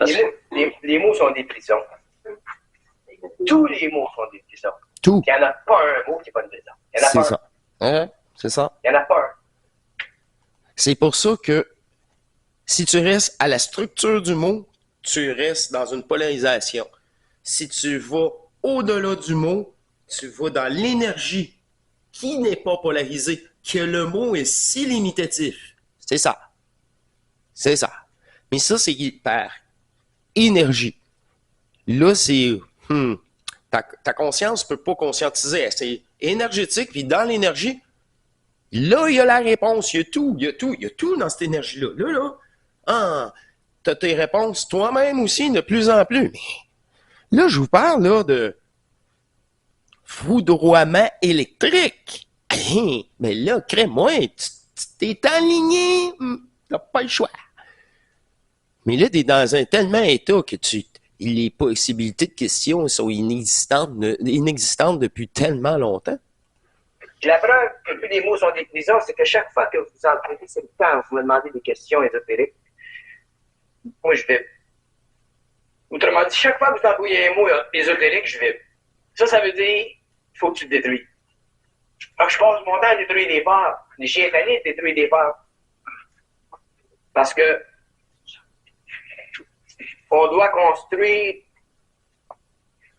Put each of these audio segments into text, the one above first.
Les mots sont des prisons. Tous les mots sont des prisons. Tout. Il n'y en a pas un mot qui n'est pas une prison. Il n'y en a C'est pas ça. Hein? C'est ça. Il n'y en a pas un. C'est pour ça que si tu restes à la structure du mot, tu restes dans une polarisation. Si tu vas au-delà du mot, tu vas dans l'énergie qui n'est pas polarisée, que le mot est si limitatif. C'est ça. C'est ça. Mais ça, c'est par énergie. Là, c'est... ta conscience ne peut pas conscientiser. C'est énergétique, puis dans l'énergie, là, il y a la réponse. Il y a tout. Il y a tout dans cette énergie-là. Là, tu as tes réponses toi-même aussi, de plus en plus. Mais là, je vous parle là, de foudroiement électrique. Mais là, crée-moi, tu t'es aligné. T'as pas le choix. Mais là, tu es dans un tellement état que les possibilités de questions sont inexistantes depuis tellement longtemps. La preuve que tous les mots sont des prisons, c'est que chaque fois que vous empruntez ce temps, vous me demandez des questions ésotériques, moi je vais. Autrement dit, chaque fois que vous envoyez un mot ésotérique, je vais. Ça veut dire qu'il faut que tu le détruis. Alors, je passe mon temps à détruire des peurs. Les chiens tannés détruire des peurs. Parce que on doit construire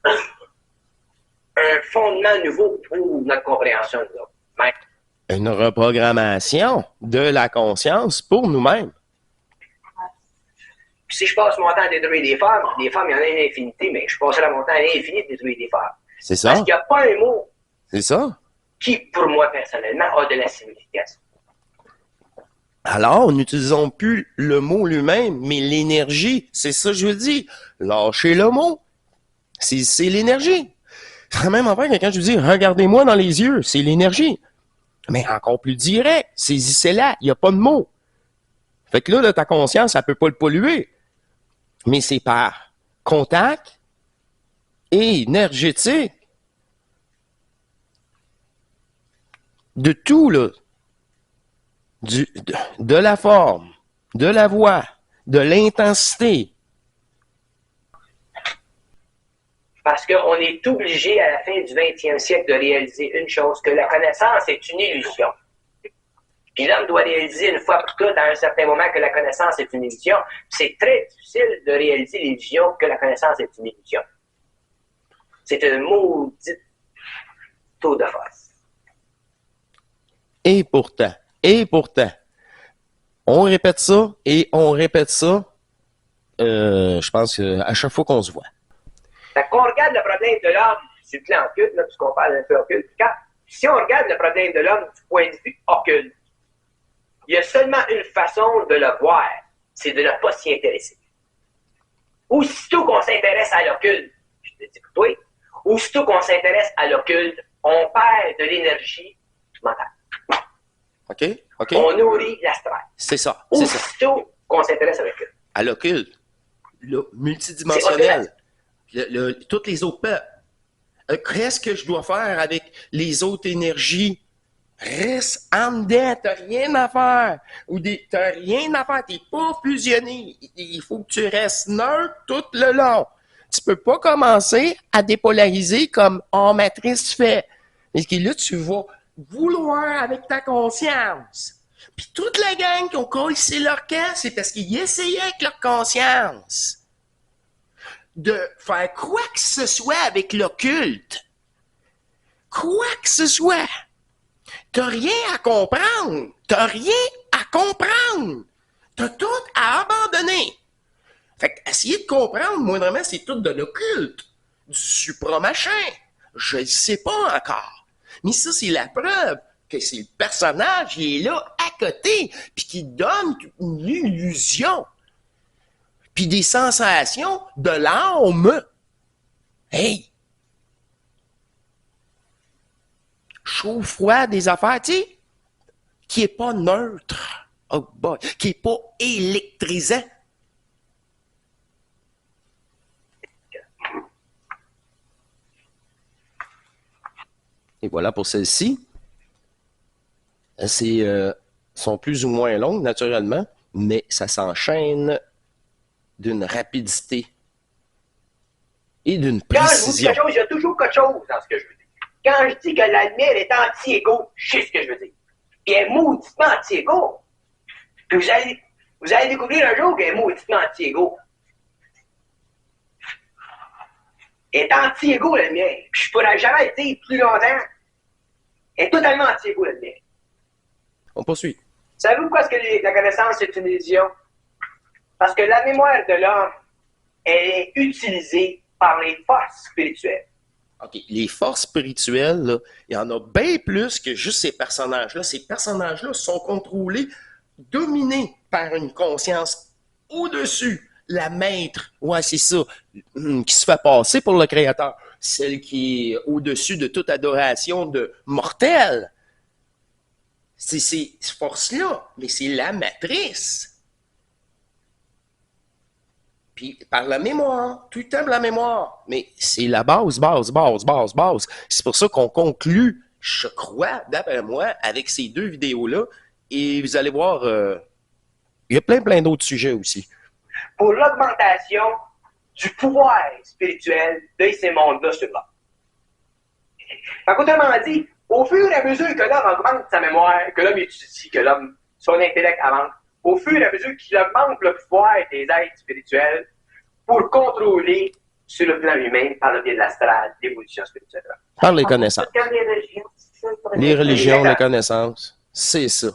un fondement nouveau pour notre compréhension de nous-mêmes. Une reprogrammation de la conscience pour nous-mêmes. Puis si je passe mon temps à détruire des femmes, il y en a une infinité, mais je passerai mon temps à l'infini de détruire des femmes. C'est ça. Parce qu'il n'y a pas un mot C'est ça. qui, pour moi personnellement, a de la signification. Alors, n'utilisons plus le mot lui-même, mais l'énergie. C'est ça que je veux dire. Lâchez le mot. C'est l'énergie. C'est même en fait que quand je dis « regardez-moi dans les yeux », c'est l'énergie. Mais encore plus direct, saisissez-la, il n'y a pas de mots. Fait que là, ta conscience, elle ne peut pas le polluer. Mais c'est par contact et énergétique. De tout, là. De la forme, de la voix, de l'intensité. Parce qu'on est obligé à la fin du 20e siècle de réaliser une chose, que la connaissance est une illusion. Puis l'homme doit réaliser une fois pour toutes, à un certain moment, que la connaissance est une illusion. C'est très difficile de réaliser l'illusion que la connaissance est une illusion. C'est un maudit taux de force. Et pourtant, on répète ça et on répète ça, je pense, à chaque fois qu'on se voit. Fait qu'on regarde le problème de l'homme sur le plan occulte, là, puisqu'on parle un peu occulte, si on regarde le problème de l'homme du point de vue occulte, il y a seulement une façon de le voir, c'est de ne pas s'y intéresser. Aussitôt qu'on s'intéresse à l'occulte, je te dis pour toi, aussitôt qu'on s'intéresse à l'occulte, on perd de l'énergie mentale. OK? On nourrit l'astral. C'est ça. Aussitôt qu'on s'intéresse à l'occulte. À l'occulte, le multidimensionnel, tous les autres peuples. Qu'est-ce que je dois faire avec les autres énergies? Reste en dedans, t'as rien à faire. T'as rien à faire, t'es pas fusionné. Il faut que tu restes neutre tout le long. Tu peux pas commencer à dépolariser comme Matrice fait. Parce que là, tu vas vouloir avec ta conscience. Puis toute la gang qui ont collé leur camp, c'est parce qu'ils essayaient avec leur conscience de faire quoi que ce soit avec l'occulte. Quoi que ce soit. T'as rien à comprendre. T'as rien à comprendre. T'as tout à abandonner. Fait que essayer de comprendre, moindrement, c'est tout de l'occulte. Du supra-machin. Je ne sais pas encore. Mais ça, c'est la preuve que c'est le personnage qui est là à côté, puis qui donne une illusion, puis des sensations de l'âme. Hey! Chaud-froid des affaires, tu sais, qui est pas neutre, oh boy, qui est pas électrisant. Et voilà pour celle-ci. Sont plus ou moins longues, naturellement, mais ça s'enchaîne d'une rapidité et d'une Quand je vous dis précision. quelque chose, il y a toujours quelque chose dans ce que je veux dire. Quand je dis que la lumière est anti-égo, je sais ce que je veux dire. Puis elle est mauditement anti-égo. Puis vous allez découvrir un jour qu'elle est mauditement anti-égo. Elle est anti-égo, la lumière. Puis je pourrais jamais le dire plus longtemps. Elle est totalement anti-égo, la lumière. On poursuit. Savez-vous pourquoi est-ce que la connaissance est une illusion? Parce que la mémoire de l'homme, elle est utilisée par les forces spirituelles. OK. Les forces spirituelles, là, il y en a bien plus que juste ces personnages-là. Ces personnages-là sont contrôlés, dominés par une conscience au-dessus. La maître, ouais, c'est ça, qui se fait passer pour le créateur. Celle qui est au-dessus de toute adoration de mortel. C'est ces forces-là, mais c'est la matrice. Puis par la mémoire, tout le temps la mémoire. Mais c'est la base. C'est pour ça qu'on conclut, je crois, d'après moi, avec ces deux vidéos-là. Et vous allez voir, il y a plein d'autres sujets aussi. Pour l'augmentation du pouvoir spirituel de ces mondes-là sur l'homme. Donc, autrement dit, au fur et à mesure que l'homme augmente sa mémoire, que l'homme étudie, que l'homme, son intellect avance, au fur et à mesure qu'il augmente le pouvoir des êtres spirituels pour contrôler sur le plan humain par le biais de l'astral, l'évolution spirituelle. Par les connaissances. Comme les religions. Les religions, les connaissances. C'est ça.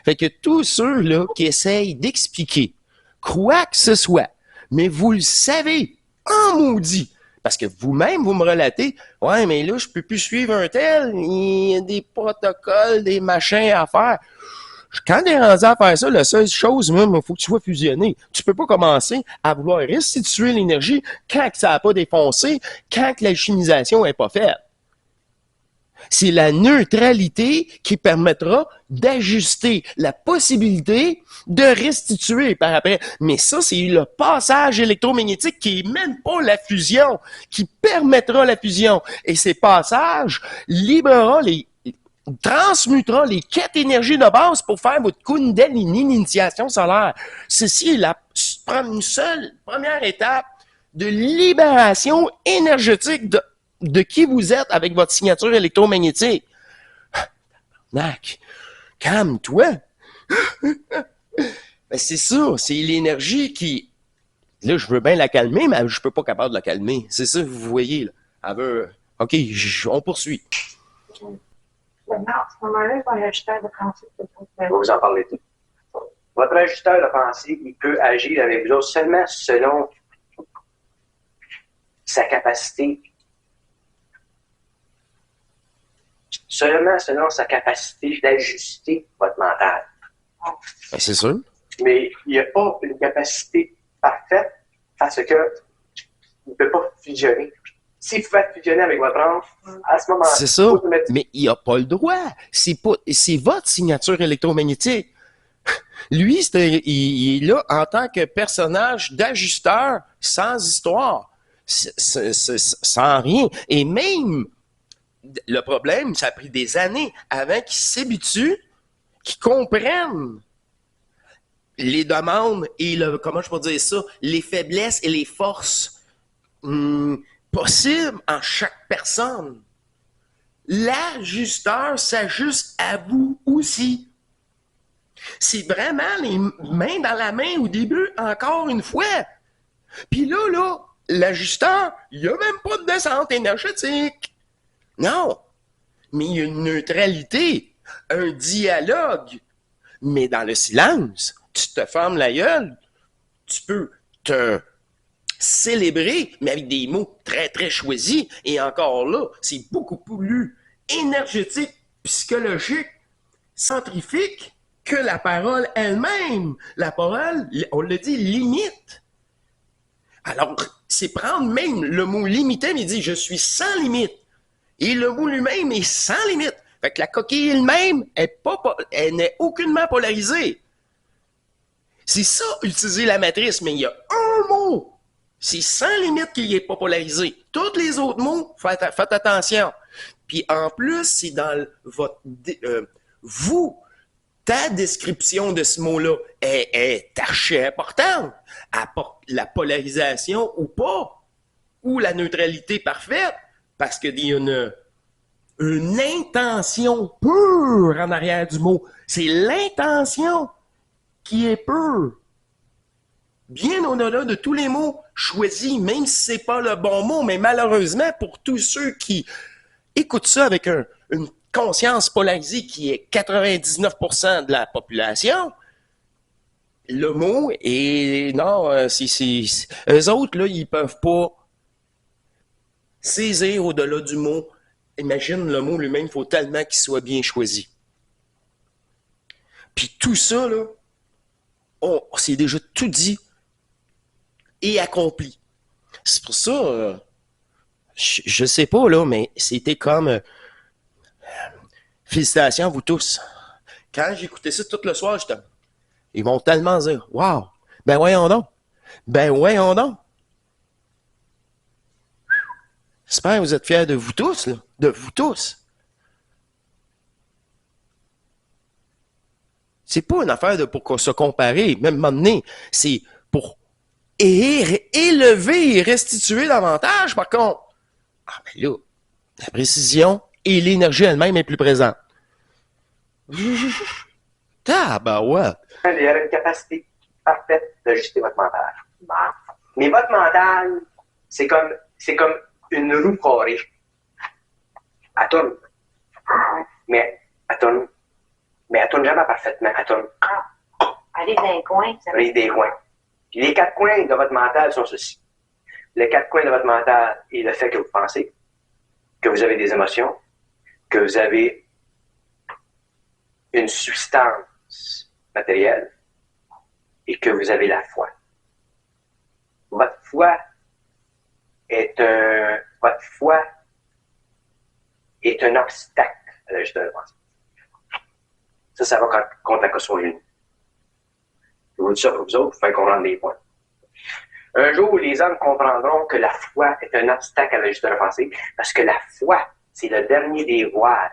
Fait que tous ceux-là qui essayent d'expliquer quoi que ce soit, mais vous le savez, en maudit, parce que vous-même, vous me relatez, ouais, mais là, je peux plus suivre un tel, il y a des protocoles, des machins à faire. Quand t'es rendu à faire ça, la seule chose, même, il faut que tu sois fusionné. Tu peux pas commencer à vouloir restituer l'énergie quand que ça n'a pas défoncé, quand que l'alchimisation n'est pas faite. C'est la neutralité qui permettra d'ajuster la possibilité de restituer par après. Mais ça, c'est le passage électromagnétique qui n'est même pas la fusion, qui permettra la fusion. Et ces passages transmutera les 4 énergies de base pour faire votre Kundalini, l'initiation solaire. Ceci est une seule première étape de libération énergétique de qui vous êtes avec votre signature électromagnétique. Nac, calme-toi. Ben c'est ça, c'est l'énergie qui... Là, je veux bien la calmer, mais je peux pas capable de la calmer. C'est ça, vous voyez, là. Elle veut... OK, on poursuit. Maintenant, à ce moment-là, votre ajusteur de pensée peut Je vais vous en parler tout. Votre ajusteur de pensée, il peut agir avec vous autres seulement selon sa capacité. Seulement selon sa capacité d'ajuster votre mental. Ben, c'est sûr. Mais il n'y a pas une capacité parfaite parce que il ne peut pas fusionner. S'il pouvait fusionner avec votre âme, à ce moment-là, c'est ça. Mais il n'a pas le droit. C'est votre signature électromagnétique. Lui, il est là en tant que personnage d'ajusteur sans histoire, sans rien. Et même, le problème, ça a pris des années avant qu'il s'habitue, qu'il comprenne les demandes et comment je peux dire ça, les faiblesses et les forces possibles en chaque personne. L'ajusteur s'ajuste à vous aussi. C'est vraiment les mains dans la main au début, encore une fois. Puis là, l'ajusteur, il n'y a même pas de descente énergétique. Non. Mais il y a une neutralité, un dialogue. Mais dans le silence, tu te fermes la gueule, tu peux te célébrer, mais avec des mots très, très choisis. Et encore là, c'est beaucoup plus énergétique, psychologique, centrifique que la parole elle-même. La parole, on le dit, limite. Alors, c'est prendre même le mot limité, mais il dit « je suis sans limite ». Et le mot lui-même est sans limite. Fait que la coquille elle-même, elle n'est aucunement polarisée. C'est ça, utiliser la matrice, mais il y a un mot. C'est sans limite qu'il n'est pas polarisé. Tous les autres mots, faites attention. Puis en plus, c'est dans votre... vous, ta description de ce mot-là est archi importante. Apporte la polarisation ou pas, ou la neutralité parfaite, parce qu'il y a une intention pure en arrière du mot. C'est l'intention qui est pure. Bien au-delà de tous les mots choisis, même si c'est pas le bon mot, mais malheureusement, pour tous ceux qui écoutent ça avec une conscience polarisée qui est 99% de la population, le mot est... Non, eux autres, là, ils peuvent pas saisir au-delà du mot. Imagine, le mot lui-même, il faut tellement qu'il soit bien choisi. Puis tout ça, là, c'est déjà tout dit et accompli. C'est pour ça, je sais pas, là, mais c'était comme... félicitations à vous tous. Quand j'écoutais ça tout le soir, ils vont tellement dire « Wow! Ben voyons donc! Ben voyons donc! » J'espère que vous êtes fiers de vous tous, là. De vous tous. C'est pas une affaire de pour se comparer, même à un moment donné. C'est pour élever et restituer davantage, par contre. Ah, ben là, la précision et l'énergie elle-même est plus présente. Tabarouette! Il y a une capacité parfaite d'ajuster votre mental. Mais votre mental, c'est comme une roue carrée. Elle tourne. Mais elle tourne jamais parfaitement. Elle tourne. Aller dans les coins. Elle est des coins. Puis les 4 coins de votre mental sont ceci. Les 4 coins de votre mental est le fait que vous pensez, que vous avez des émotions, que vous avez une substance matérielle et que vous avez la foi. Votre foi est un obstacle à la justement. Ça va contre la caution de l'une. Je vous dis ça pour vous autres, pour faire comprendre les points. Un jour, les hommes comprendront que la foi est un obstacle à la juste pensée, parce que la foi, c'est le dernier des voiles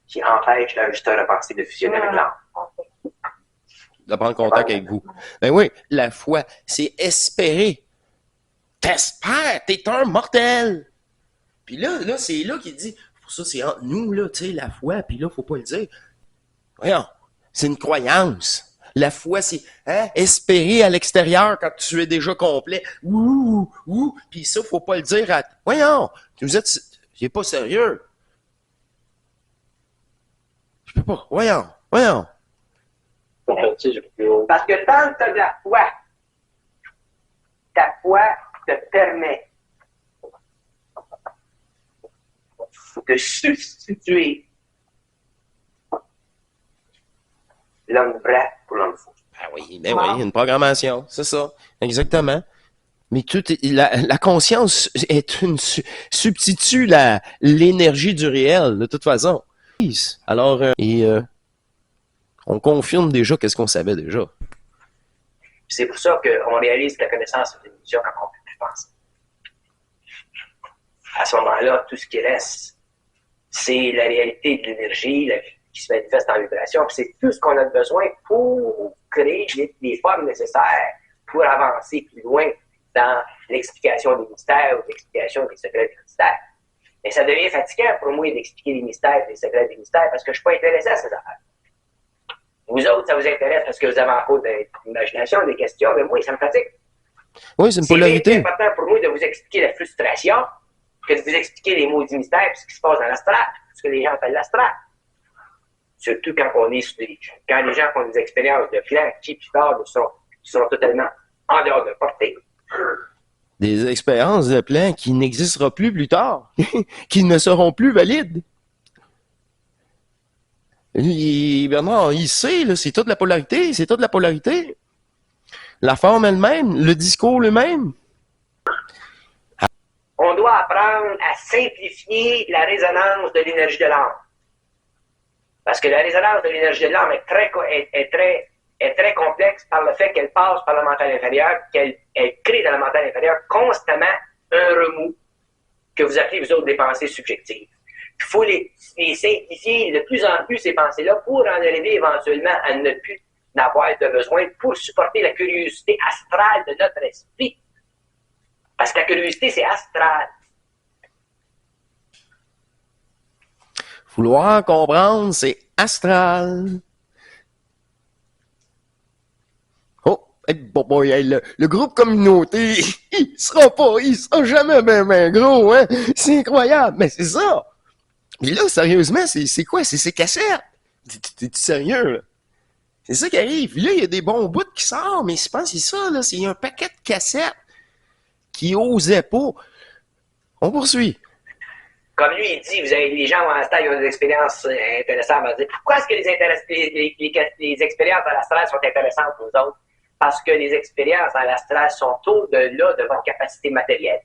qui empêche la juste pensée de fusionner avec l'âme. De prendre contact avec vous. Ben oui, la foi, c'est espérer. T'espères, t'es un mortel. Puis là, c'est là qu'il dit, pour ça, c'est entre nous, là, tu sais, la foi, puis là, faut pas le dire. Voyons, c'est une croyance. La foi, c'est espérer à l'extérieur quand tu es déjà complet. Ouh, puis ça, faut pas le dire à... Voyons, vous êtes... C'est pas sérieux. Je peux pas. Voyons. Parce que tant que tu as de la foi, ta foi te permet de substituer l'homme vrai pour l'homme faux. Ah oui, ben oui, une programmation, c'est ça, exactement. Mais la conscience substitue l'énergie du réel, de toute façon. Alors, on confirme déjà qu'est-ce qu'on savait déjà. C'est pour ça qu'on réalise que la connaissance est une illusion quand on ne peut plus penser. À ce moment-là, tout ce qui reste, c'est la réalité de l'énergie, la vie qui se manifeste en vibration, puis c'est tout ce qu'on a besoin pour créer les formes nécessaires pour avancer plus loin dans l'explication des mystères ou l'explication des secrets des mystères. Mais ça devient fatigant pour moi d'expliquer les mystères, les secrets des mystères, parce que je ne suis pas intéressé à ces affaires. Vous autres, ça vous intéresse parce que vous avez encore de l'imagination, des questions, mais moi, ça me fatigue. Oui, c'est une polarité. C'est important pour moi de vous expliquer la frustration que de vous expliquer les maudits mystères, ce qui se passe dans l'astral, ce que les gens appellent l'astral. Surtout quand on est quand les gens font des expériences de plan qui plus tard seront totalement en dehors de portée. Des expériences de plan qui n'existeront plus tard, qui ne seront plus valides. Bernard, il sait, là, c'est toute la polarité, La forme elle-même, le discours lui-même. On doit apprendre à simplifier la résonance de l'énergie de l'âme. Parce que la résonance de l'énergie de l'âme est très complexe par le fait qu'elle passe par le mental inférieur, qu'elle crée dans le mental inférieur constamment un remous que vous appelez, vous autres, des pensées subjectives. Il faut les simplifier de plus en plus, ces pensées-là, pour en arriver éventuellement à ne plus n'avoir de besoin pour supporter la curiosité astrale de notre esprit. Parce que la curiosité, c'est astral. Vouloir comprendre, c'est astral. Oh, le groupe communauté, il sera jamais ben gros, hein? C'est incroyable, mais c'est ça. Mais là, sérieusement, c'est quoi? C'est ces cassettes? T'es-tu sérieux, là? C'est ça qui arrive. Là, il y a des bons bouts qui sortent, mais je pense que c'est ça, là. C'est un paquet de cassettes qui osaient pas. On poursuit. Comme lui, il dit, vous avez, les gens à l'astral, ils ont des expériences intéressantes. On va dire, pourquoi est-ce que les expériences à l'astral sont intéressantes pour vous autres? Parce que les expériences à l'astral sont au-delà de votre capacité matérielle.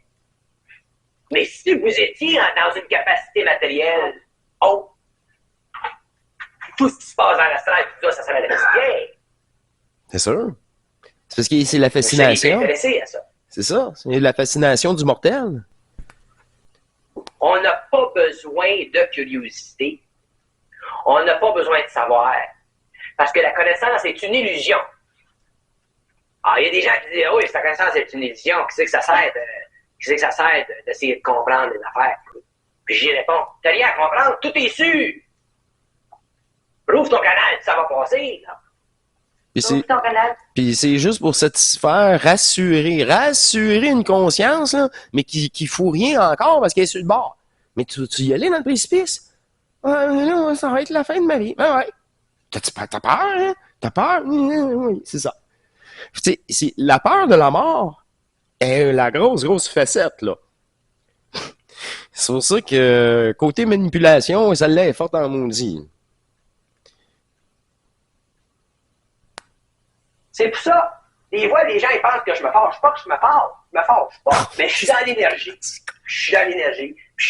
Mais si vous étiez dans une capacité matérielle haute, tout ce qui se passe dans l'astral, tout ça serait bien. C'est sûr. C'est parce que c'est la fascination. Intéressé à ça. C'est ça. C'est la fascination du mortel. On n'a pas besoin de curiosité. On n'a pas besoin de savoir. Parce que la connaissance est une illusion. Alors, il y a des gens qui disent, oui, la connaissance est une illusion. Qu'est-ce que ça sert d'essayer de comprendre les affaires? Puis j'y réponds, t'as rien à comprendre, tout est sûr. Rouvre ton canal, ça va passer. Là. Puis c'est juste pour satisfaire, rassurer une conscience, là, mais qui fout rien encore parce qu'elle est sur le bord. Mais tu y allais dans le précipice? Là, ça va être la fin de ma vie. Ouais. T'as peur, hein? T'as peur? Oui, c'est ça. C'est la peur de la mort est la grosse facette, là. C'est pour ça que côté manipulation, celle-là est forte en maudit. C'est pour ça, des fois, les gens, ils pensent que je me fâche pas, que je me fâche pas, mais je suis dans l'énergie. Je suis dans l'énergie. Je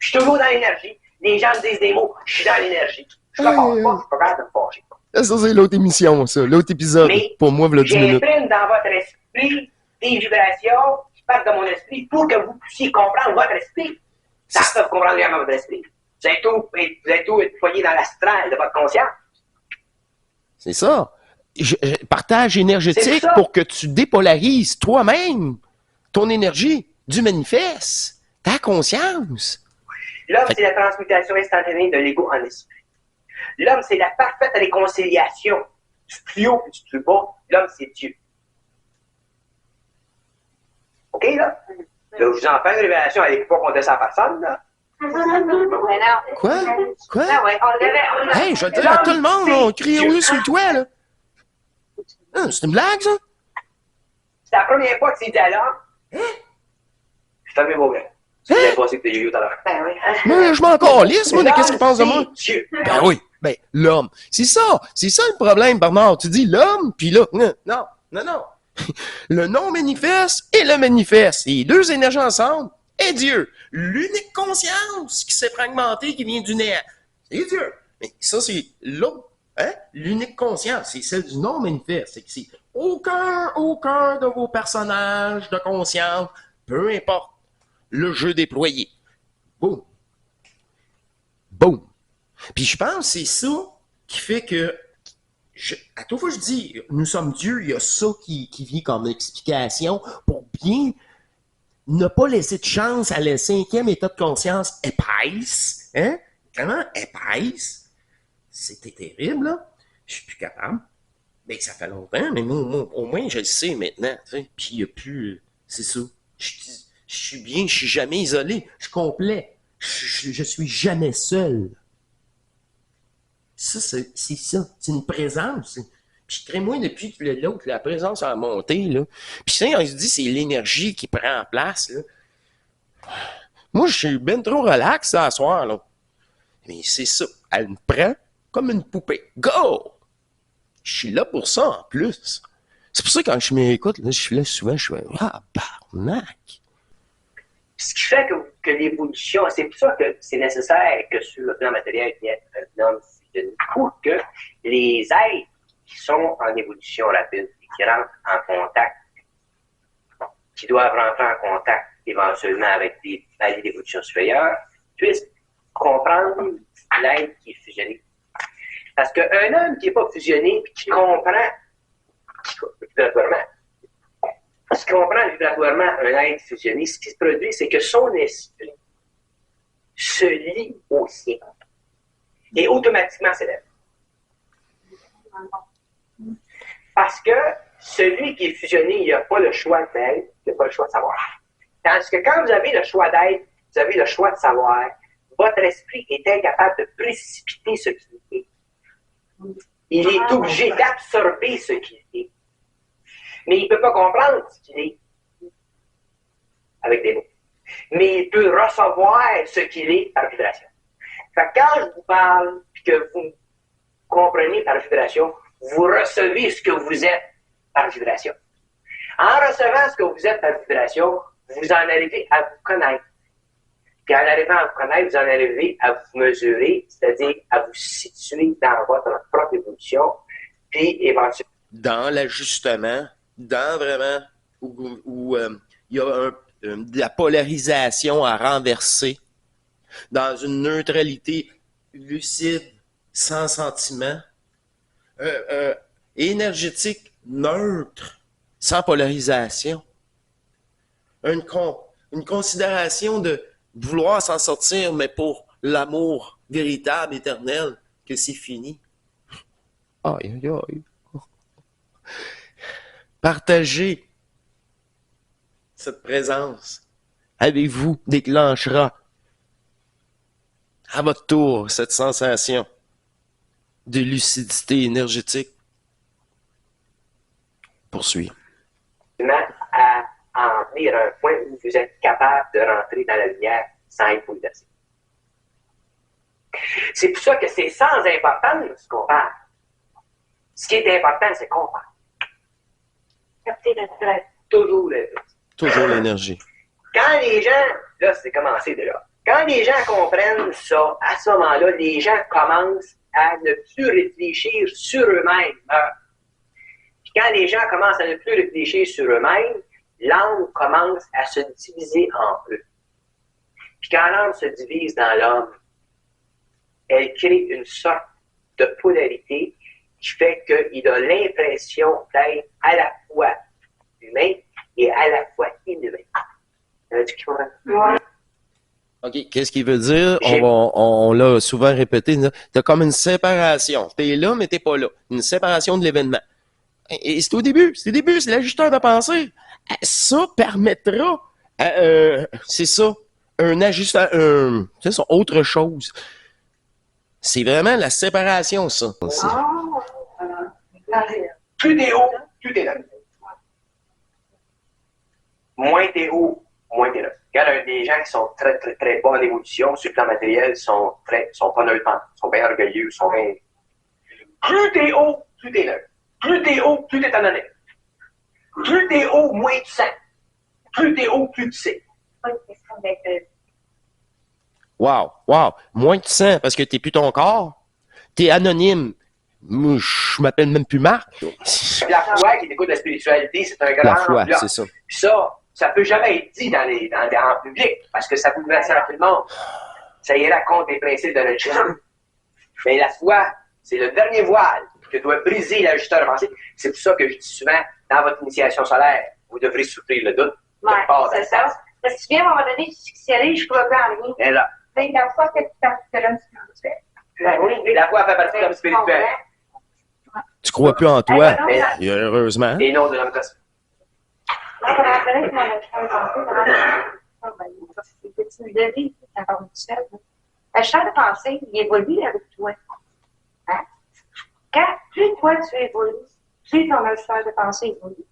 suis toujours dans l'énergie. Les gens me disent des mots, je suis dans l'énergie. Je me fâche pas, je suis pas capable de me fâcher. Ça, c'est l'autre émission, ça. L'autre épisode, mais pour moi, voilà 10 minutes. J'imprime dans votre esprit des vibrations qui partent de mon esprit pour que vous puissiez comprendre votre esprit. Ça peut comprendre vraiment votre esprit. Vous êtes tout poigné dans l'astral de votre conscience. C'est ça. Partage énergétique pour que tu dépolarises toi-même ton énergie du manifeste, ta conscience. L'homme, c'est la transmutation instantanée de l'ego en esprit. L'homme, c'est la parfaite réconciliation du plus haut et du plus bas. L'homme, c'est Dieu. OK, là? Là, je vous en fais une révélation avec pas compter ça à personne, là. Quoi? Hey, je vais dire à tout le monde, on crie oui sur le toit, là. C'est une blague, ça? C'est la première fois que c'est dit à l'homme. Je t'en mets vos gars. Tu viens passer que t'es yo tout à l'heure. Ben oui. Mais je m'en calisse, moi, de qu'est-ce qu'il pense de moi? Dieu. Ben oui. Ben, l'homme. C'est ça le problème, Bernard. Tu dis l'homme, puis là, non. Le non-manifeste et le manifeste. Les deux énergies ensemble, et Dieu. L'unique conscience qui s'est fragmentée, qui vient du néant. C'est Dieu. Mais ça, c'est l'autre. Hein? L'unique conscience, c'est celle du non-manifeste. C'est que c'est aucun de vos personnages de conscience, peu importe le jeu déployé. Boum. Puis je pense que c'est ça qui fait que, à toute fois je dis, nous sommes Dieu, il y a ça qui vient comme explication pour bien ne pas laisser de chance à le cinquième état de conscience épaisse. Hein? Comment épaisse? C'était terrible, là. Je suis plus capable. Mais ça fait longtemps, mais moi, au moins, je le sais maintenant. T'sais. Puis il n'y a plus... C'est ça. Je suis bien, je suis jamais isolé. Je suis complet. Je suis jamais seul. Ça, c'est ça. C'est une présence. Puis très moins depuis que l'autre, la présence a monté, là. Puis ça, on se dit, c'est l'énergie qui prend place, là. Moi, je suis bien trop relax, ça, à soir, là. Mais c'est ça. Elle me prend comme une poupée. Go! Je suis là pour ça, en plus. C'est pour ça que quand je m'écoute, là, je suis là souvent, je fais « Ah, barnac! » Ce qui fait que l'évolution, c'est pour ça que c'est nécessaire que sur le plan matériel, il y ait un homme pour que les êtres qui sont en évolution rapide et qui rentrent en contact, qui doivent rentrer en contact éventuellement avec des paliers d'évolution supérieure, puissent comprendre l'être qui est fusionné. Parce qu'un homme qui n'est pas fusionné et qui comprend vibratoirement, un être fusionné, ce qui se produit, c'est que son esprit se lie au sien et automatiquement s'élève. Parce que celui qui est fusionné, il n'a pas le choix d'être, il n'a pas le choix de savoir. Tandis que quand vous avez le choix d'être, vous avez le choix de savoir, votre esprit est incapable de précipiter ce qu'il est. Il est obligé d'absorber ce qu'il est. Mais il ne peut pas comprendre ce qu'il est avec des mots. Mais il peut recevoir ce qu'il est par vibration. Fait que quand je vous parle et que vous comprenez par vibration, vous recevez ce que vous êtes par vibration. En recevant ce que vous êtes par vibration, vous en arrivez à vous connaître. Puis en arrivant à vous connaître, vous en arrivez à vous mesurer, c'est-à-dire à vous situer dans votre propre évolution, puis éventuellement. Dans l'ajustement, dans vraiment où il y a de la polarisation à renverser, dans une neutralité lucide, sans sentiment, énergétique, neutre, sans polarisation. Une considération de vouloir s'en sortir, mais pour l'amour véritable, éternel, que c'est fini. Aïe, aïe, aïe. Partagez cette présence avec vous déclenchera à votre tour cette sensation de lucidité énergétique. Poursuis. À en venir à un point où vous êtes capable de rentrer dans la lumière sans hypolytisation. C'est pour ça que c'est sans importance qu'on parle. Ce qui est important, c'est qu'on parle. Toujours Toujours l'énergie. Quand les gens, là c'est commencé déjà, quand les gens comprennent ça, à ce moment-là, les gens commencent à ne plus réfléchir sur eux-mêmes. Puis quand les gens commencent à ne plus réfléchir sur eux-mêmes, l'âme commence à se diviser en eux. Puis quand l'âme se divise dans l'homme, elle crée une sorte de polarité qui fait qu'il a l'impression d'être à la fois humain et à la fois inhumain. OK, qu'est-ce qu'il veut dire? On l'a souvent répété. T'as comme une séparation. T'es là, mais t'es pas là. Une séparation de l'événement. Et c'est au début, c'est l'ajusteur de pensée. Ça permettra, c'est ça, un ajusteur, c'est ça, autre chose. C'est vraiment la séparation, ça. Plus t'es haut, plus t'es là. Moins t'es haut, moins t'es là. Regarde, des gens qui sont très, très, très bas en évolution sur le plan matériel sont pas neutres, sont bien orgueilleux, sont bien. Plus t'es haut, plus t'es neutre. Plus t'es haut, plus t'es anonyme. Plus t'es haut, moins tu sens. Plus t'es haut, plus tu sais. Wow. Moins tu sens parce que t'es plus ton corps. T'es anonyme. Moi, je m'appelle même plus Marc. La foi qui écoute la spiritualité, c'est un grand La foi, bloc. c'est ça. Puis ça peut jamais être dit en public parce que ça bouleverse tout le monde. Ça ira contre les principes de notre chambre. Mais la foi, c'est le dernier voile que doit briser l'ajusteur de pensée. C'est pour ça que je dis souvent, dans votre initiation solaire, vous devrez souffrir le doute. Ouais, c'est ça. Parce que tu viens à un moment donné, tu arrives, je crois pas en rien. Et là. Mais la foi fait partie de l'homme spirituel. Oui, la foi fait partie de l'homme spirituel. Tu crois plus en toi, heureusement. Et non de l'homme cosmique. Tu me dis, l'ajusteur de pensée, il évolue avec toi. Hein? Quand plus toi tu évolues, plus ton ajusteur de pensée évolue.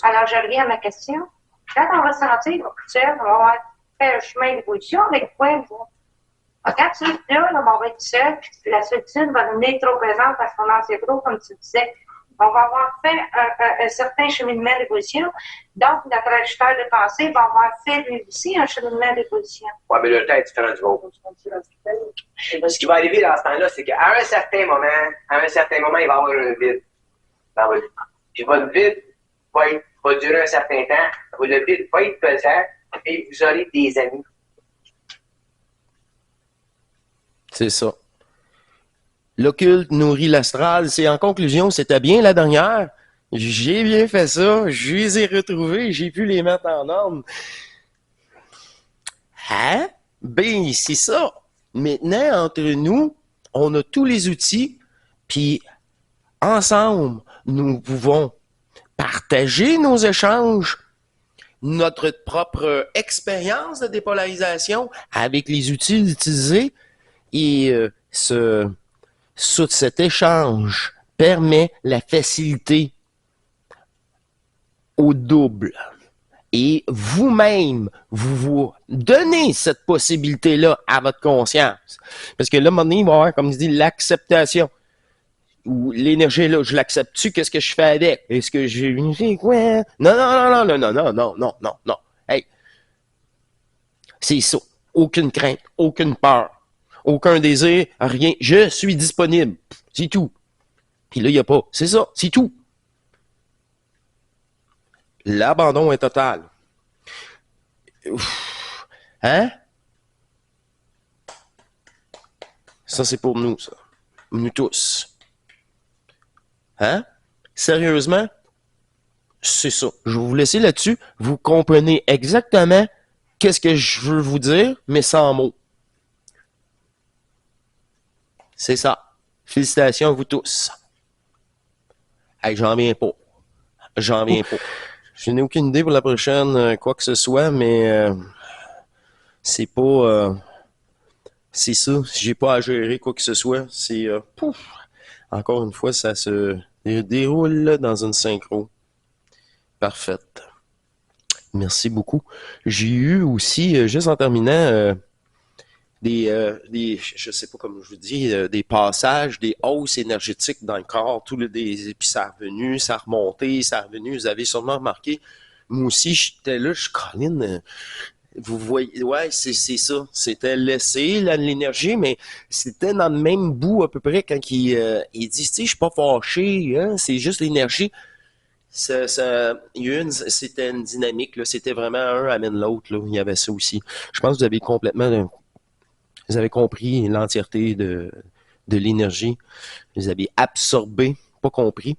Alors, je reviens à ma question. Quand on va sentir seul, on va avoir fait un chemin d'évolution avec quoi? Quand tu es là, on va être seul, puis la solitude va devenir trop présente parce qu'on en sait trop, comme tu disais. On va avoir fait un certain cheminement d'évolution. Donc, notre ajusteur de pensée va avoir fait lui aussi un cheminement d'évolution. Oui, mais le temps est différent du vôtre. Ce qui va arriver dans ce temps-là, c'est qu'à un certain moment, il va y avoir un vide dans votre vie. Puis votre vide va durer un certain temps. Le vide va être pesant et vous aurez des amis. C'est ça. L'occulte nourrit l'astral. C'est en conclusion, c'était bien la dernière. J'ai bien fait ça. Je les ai retrouvés. J'ai pu les mettre en ordre. Hein? Ben, c'est ça. Maintenant, entre nous, on a tous les outils, puis ensemble, nous pouvons partager nos échanges, notre propre expérience de dépolarisation avec les outils utilisés et cet échange permet la facilité au double. Et vous-même, vous donnez cette possibilité-là à votre conscience. Parce que là, à un moment donné, il va y avoir, comme je dis, l'acceptation. Ou l'énergie là, je l'accepte-tu? Qu'est-ce que je fais avec? Est-ce que j'ai une quoi? Non, non, non, non, non, non, non, non, non, non. Hey, c'est ça. Aucune crainte, aucune peur, aucun désir, rien. Je suis disponible. C'est tout. Puis là, il n'y a pas. C'est ça, c'est tout. L'abandon est total. Hein? Ça, c'est pour nous, ça. Nous tous. Hein? Sérieusement? C'est ça. Je vais vous laisser là-dessus. Vous comprenez exactement qu'est-ce que je veux vous dire, mais sans mots. C'est ça. Félicitations à vous tous. Hey, j'en viens pas. J'en viens pas. Je n'ai aucune idée pour la prochaine, quoi que ce soit, mais c'est pas... c'est ça. J'ai pas à gérer quoi que ce soit. C'est... pouf! Encore une fois, ça se déroule là, dans une synchro. Parfaite. Merci beaucoup. J'ai eu aussi, juste en terminant, je sais pas comment je vous dis, des passages, des hausses énergétiques dans le corps, puis ça a revenu, ça a remonté, ça a revenu. Vous avez sûrement remarqué. Moi aussi, j'étais là, je colline. Vous voyez, ouais, c'est ça. C'était laissé, l'énergie, mais c'était dans le même bout à peu près quand il dit, tu sais, je suis pas fâché, hein, c'est juste l'énergie. C'était une dynamique, là. C'était vraiment un amène l'autre, là. Il y avait ça aussi. Je pense que vous avez compris l'entièreté de l'énergie. Vous avez absorbé, pas compris,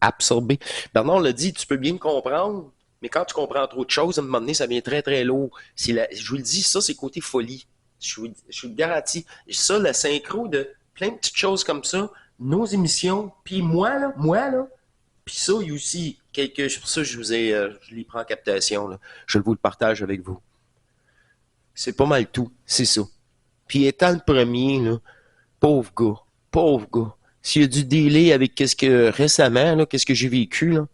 absorbé. Bernard l'a dit, tu peux bien me comprendre, mais quand tu comprends trop de choses, à un moment donné, ça devient très, très lourd. Je vous le dis, ça, c'est côté folie. Je vous le garantis. Ça, la synchro de plein de petites choses comme ça, nos émissions, puis moi, là, puis ça, il y a aussi pour ça, je les prends en captation, là. Je vous le partage avec vous. C'est pas mal tout, c'est ça. Puis étant le premier, là, pauvre gars. S'il y a du délai avec récemment, qu'est-ce que j'ai vécu, là.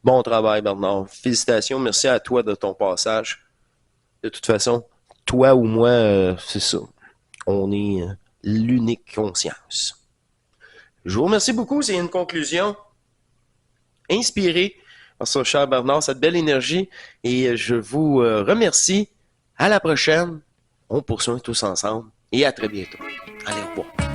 Bon travail, Bernard. Félicitations, merci à toi de ton passage. De toute façon, toi ou moi, c'est ça. On est l'unique conscience. Je vous remercie beaucoup, c'est une conclusion inspirée par son cher Bernard, cette belle énergie, et je vous remercie. À la prochaine. On poursuit tous ensemble et à très bientôt. Allez, au revoir.